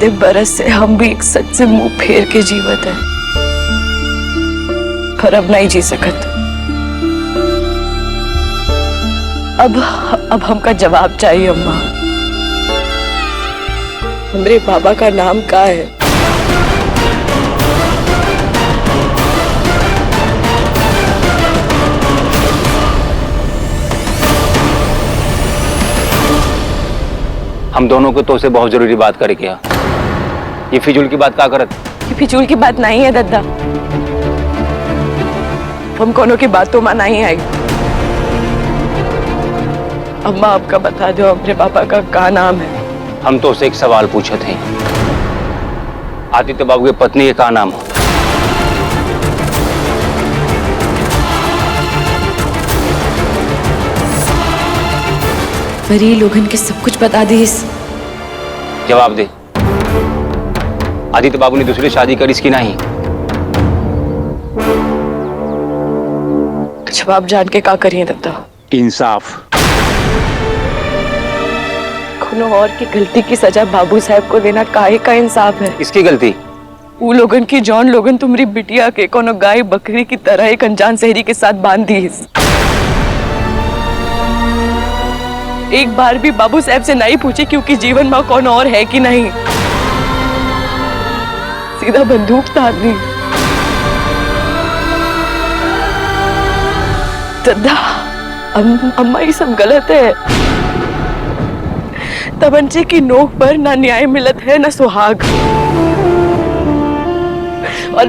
इतने बरस से हम भी एक सच से मुंह फेर के जीवत है, पर अब नहीं जी सकत। अब हमका जवाब चाहिए अम्मा। हमरे बाबा का नाम का है? हम दोनों को तो उसे बहुत जरूरी बात करे क्या? ये फिजूल की बात क्या करत? ये फिजूल की बात नहीं है दद्दा। हम कोनो की बातों में नहीं आई। अम्मा आपका बता दो हमरे पापा का क्या नाम है? हम तो उसे एक सवाल पूछे थे, आदित्य बाबू की पत्नी के क्या नाम हो? परी लोगन के सब कुछ बता दीस। जवाब दे, आदित्य बाबू ने दूसरी शादी करी इसकी नहीं? जवाब जान के क्या करिए दद्दा? इंसाफ। कोनो और की गलती की सजा बाबू साहब को देना काहे का इंसाफ है? इसकी गलती? वो लोगन की जौन लोगन तुम्हारी बिटिया के कोनो गाय बकरी की तरह एक अनजान शहरी के साथ बांध दी। एक बार भी बाबू साहब से नहीं पूछे क्योंकि जीवन में कौन और है कि नहीं, सीधा बंदूक तार दी। दद्दा अम्मा ये सब गलत है। तमंचे की नोक पर ना न्याय मिलत है ना सुहाग। और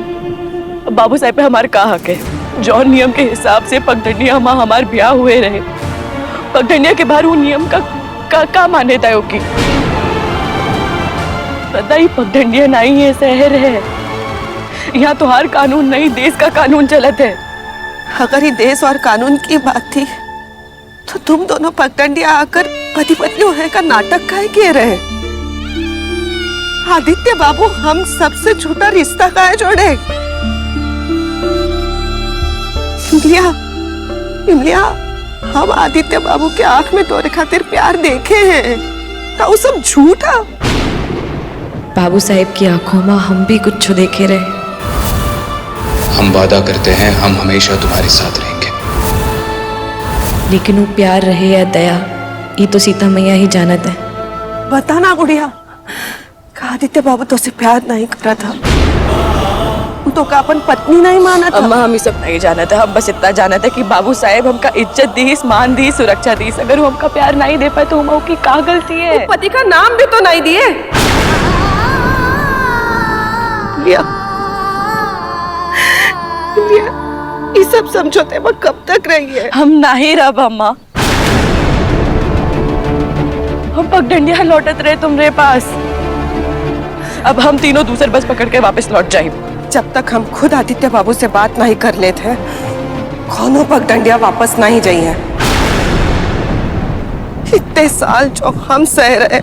बाबू साहब पे हमारे का हक है? जौन नियम के हिसाब से पगडंडिया माँ हमारे ब्याह हुए रहे, पगडंडिया के बाहर वो नियम का मान्यता है की? पता ही पगडंडिया नहीं है, शहर है। यहाँ तो हर कानून नहीं, देश का कानून चलत है। अगर ये देश और कानून की बात थी तो तुम दोनों पगडंडिया आकर पति पत्नी होने का नाटक काहे किए रहे? आदित्य बाबू हम सबसे झूठा रिश्ता काहे जोड़े? इमलिया, हम आदित्य बाबू के आंख में तोरे खातिर प्यार देखे हैं, तो वो सब झूठा। बाबू साहेब की आंखों में हम भी कुछ देखे रहे। हम वादा करते हैं हम हमेशा तुम्हारे साथ रहेंगे। लेकिन वो प्यार रहे या दया, ये तो सीता मैया ही जानत है। बता ना गुड़िया, आदित्य बाबू तो से प्यार नहीं करा था, तो का अपन पत्नी नहीं माना था? अम्मा हम ये सब नहीं जानते, हम बस इतना जानते कि बाबू साहेब हमका इज्जत दी, मान दी, सुरक्षा दी। अगर वो हमका प्यार नहीं दे पाए तो हम की क्या गलती है? पति का नाम भी तो नहीं दिए। लिया ये सब समझौते में कब तक रही है? हम नहीं रब अम्मा, हम पगडंडिया लौटत रहे तुम्हारे पास। अब हम तीनों दूसरे बस पकड़ के वापस लौट जाए। जब तक हम खुद आदित्य बाबू से बात नहीं कर लेते कौनो पगडंडिया वापस नहीं जाई है। इतने साल जो हम सह रहे,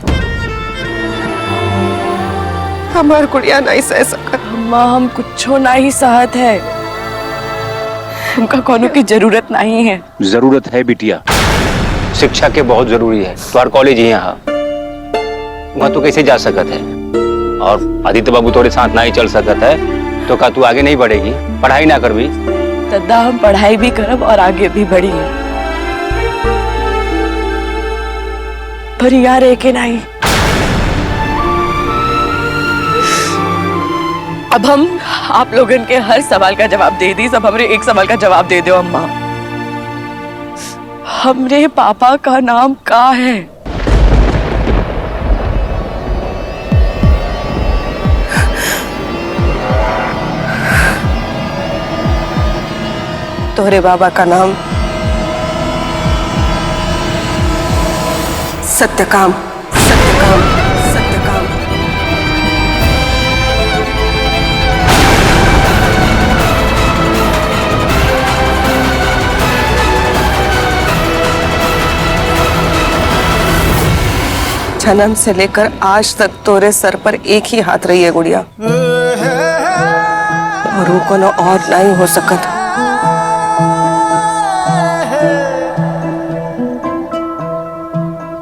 हमार गुड़िया नहीं सह सका। अम्मा हम कुछो नहीं सहत है, हमका कोनो की जरूरत नहीं है। जरूरत है बिटिया, शिक्षा के बहुत जरूरी है। तुम्हारा कॉलेज ही यहाँ, वहाँ तो कैसे जा सकत है? और आदित्य बाबू तोरे साथ नहीं चल सकत है तो का तू आगे नहीं बढ़ेगी? पढ़ाई ना करबी? दद्दा हम पढ़ाई भी करब और आगे भी बढ़ी, पर यार है कि नहीं। अब हम आप लोगन के हर सवाल का जवाब दे दी, सब हमरे एक सवाल का जवाब दे दो अम्मा। हमरे पापा का नाम का है? तोरे बाबा का नाम सत्यकाम। सत्यकाम, सत्यकाम। जन्म से लेकर आज तक तोरे सर पर एक ही हाथ रही है गुड़िया, और वो कोनो और नहीं हो सकत।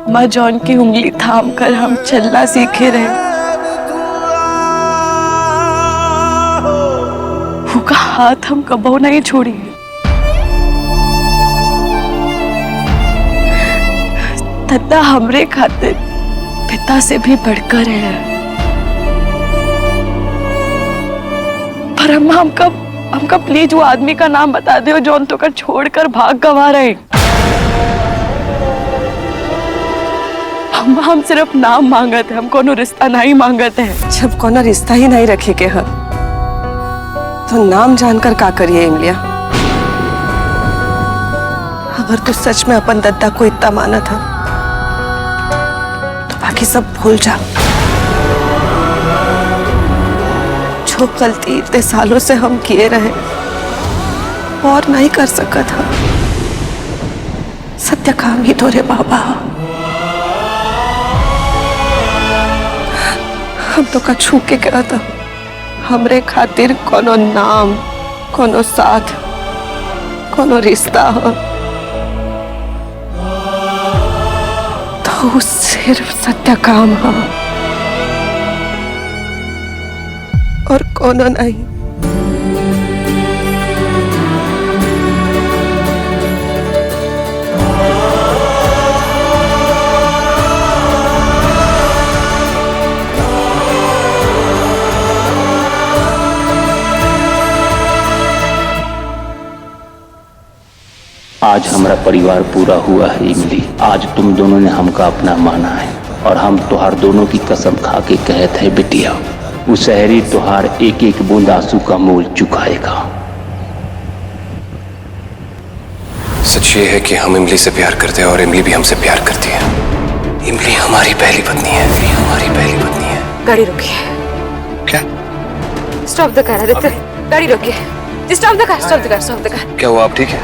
माँ जॉन की उंगली थाम कर हम चलना सीखे रहे, हाथ हम कबो नहीं छोड़ी। दद्दा हमरे खातिर पिता से भी बढ़कर है। पर अम्मा हमका प्लीज वो आदमी का नाम बता दो जौन तो कर छोड़कर भाग गवा रहे। हम सिर्फ नाम मांगत है, हम कोनो रिश्ता नहीं मांगत है। जब कोनो रिश्ता ही नहीं रखे के है तो नाम जानकर का करिए इमलिया। अगर तू सच में अपन दद्दा को इतना माना था तो बाकी सब भूल जा। जो गलती इतने सालों से हम किए रहे और नहीं कर सका था। सत्य काम ही तो रे बाबा। हम तो का छू के कहा था हमरे खातिर कोनो नाम, कोनो साथ, कोनो रिश्ता हो तो सिर्फ सत्य काम हो और कोनो नहीं। आज हमारा परिवार पूरा हुआ है इमली। आज तुम दोनों ने हमका अपना माना है और हम तुहार दोनों की कसम खा के कहते हैं बिटिया, वो शहरी तुहार एक एक बूंद आंसू का मोल चुकाएगा। सच ये है कि हम इमली से प्यार करते हैं और इमली भी हमसे प्यार करती है। इमली हमारी पहली पत्नी है। इमली हमारी पहली पत्नी है। गाड़ी रोकिए। क्या? स्टॉप द कार आदित्य, गाड़ी रोकिए। Stop the car, stop the car, stop the car. क्या हुआ, आप ठीक है?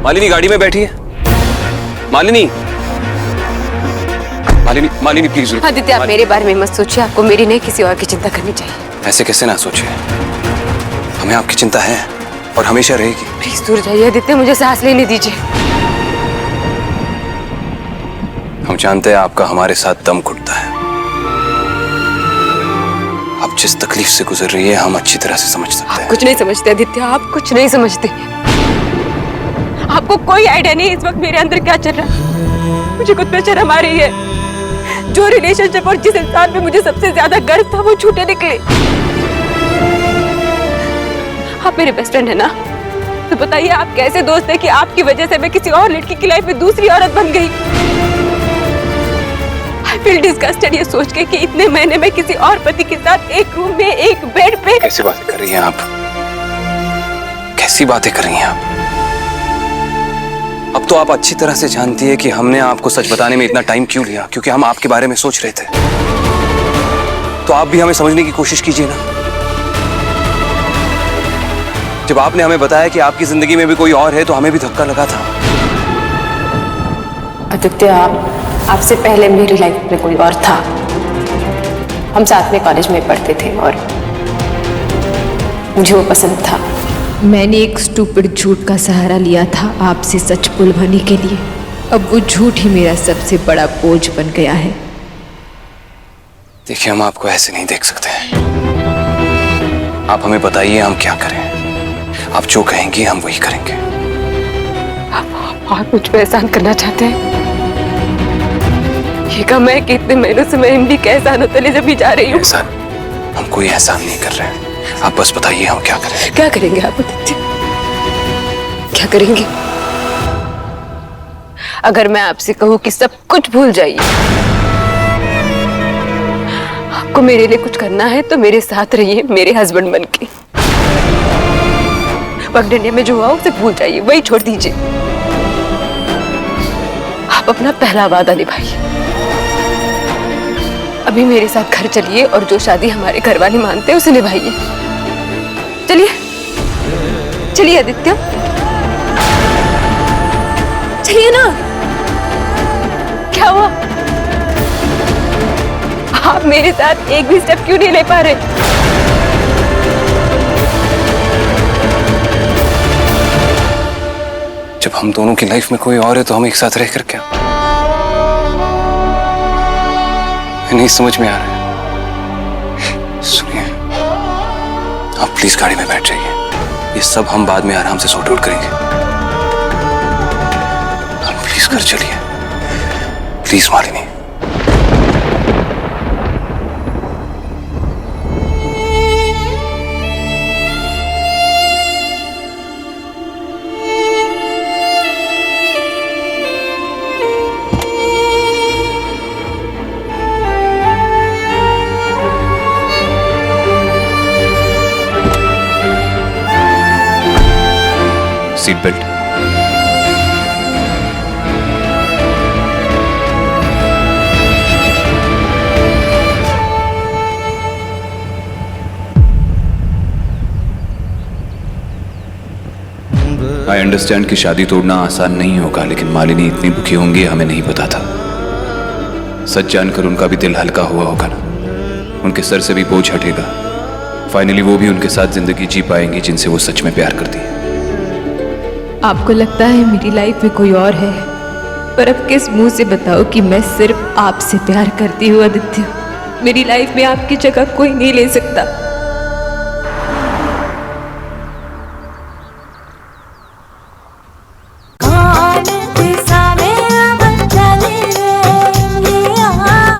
मालिनी गाड़ी में बैठी है। मालिनी, मालिनी, मालिनी प्लीज रुको। आदित्य आप मेरे बारे में मत सोचिए, आपको मेरी नहीं किसी और की चिंता करनी चाहिए। ऐसे कैसे ना सोचिए, हमें आपकी चिंता है और हमेशा रहेगी। प्लीज दूर जाइए आदित्य, मुझे सांस लेने दीजिए। हम जानते हैं आपका हमारे साथ दम घुटता है। आप जिस तकलीफ से गुजर रही है हम अच्छी तरह से समझ सकते हैं। कुछ नहीं समझते आदित्य, आप कुछ नहीं समझते। आपको कोई आइडिया नहीं इस वक्त मेरे अंदर क्या चल रहा है। मुझे खुद पे शर्म आ रही है। जो रिलेशनशिप और जिस इंसान पे मुझे सबसे ज्यादा गर्व था वो छूटे निकले। आप मेरे बेस्ट फ्रेंड है ना, तो बताइए आप कैसे दोस्त है कि आपकी वजह से मैं किसी और लड़की की लाइफ में दूसरी औरत बन गई। I feel disgusted ये सोच के कि इतने महीने में किसी और पति के साथ एक रूम में एक बेड पे। कैसी बातें कर रही हैं आप? कैसी बातें कर रही हैं आप? अब तो आप अच्छी तरह से जानती है कि हमने आपको सच बताने में इतना टाइम क्यों लिया, क्योंकि हम आपके बारे में सोच रहे थे। तो आप भी हमें समझने की कोशिश कीजिए ना। जब आपने हमें बताया कि आपकी जिंदगी में भी कोई और है तो हमें भी धक्का लगा था। आदित्य आपसे पहले मेरी लाइफ में कोई और था। हम साथ में कॉलेज में पढ़ते थे और मुझे वो पसंद था। मैंने एक स्टूपिड झूठ का सहारा लिया था आपसे सच बुलवाने के लिए। अब वो झूठ ही मेरा सबसे बड़ा बोझ बन गया है। देखिए हम आपको ऐसे नहीं देख सकते हैं। आप हमें बताइए हम क्या करें। आप जो कहेंगी हम वही करेंगे। आप मुझ पे एहसान करना चाहते हैं? ये कम है कि इतने महीनों से मैं इमली के एहसान तले जब भी जा रही हूँ। एहसान? हम कोई एहसान नहीं कर रहे हैं। आप बस बताइए हम क्या करें। क्या करेंगे आप आदित्य? क्या करेंगे? अगर मैं आपसे कहूँ कि सब कुछ भूल जाइए, आपको मेरे लिए कुछ करना है तो मेरे साथ रहिए, मेरे हस्बैंड बनके। पगडंडिया में जो हुआ उसे भूल जाइए, वही छोड़ दीजिए। आप अपना पहला वादा निभाइए। अभी मेरे साथ घर चलिए और जो शादी हमारे घर वाले मानते हैं उसे निभाइए। चलिए चलिए आदित्य, चलिए ना। क्या हुआ? आप मेरे साथ एक भी स्टेप क्यों नहीं ले पा रहे? जब हम दोनों की लाइफ में कोई और है तो हम एक साथ रहकर क्या? नहीं समझ में आ रहा है। सुनिए, आप प्लीज गाड़ी में बैठ जाइए, ये सब हम बाद में आराम से सॉर्ट आउट करेंगे। आप प्लीज घर चलिए, please Malini. Seat belt. I understand कि शादी तोड़ना आसान नहीं होगा, लेकिन मालिनी इतनी भूखी होंगी हमें नहीं पता था। सच जानकर उनका भी दिल हल्का हुआ होगा ना, उनके सर से भी बोझ हटेगा। फाइनली वो भी उनके साथ जिंदगी जी पाएंगी जिनसे वो सच में प्यार करती है। आपको लगता है मेरी लाइफ में कोई और है, पर अब किस मुंह से बताओ कि मैं सिर्फ आपसे प्यार करती हूँ आदित्य। मेरी लाइफ में आपकी जगह कोई नहीं ले सकता।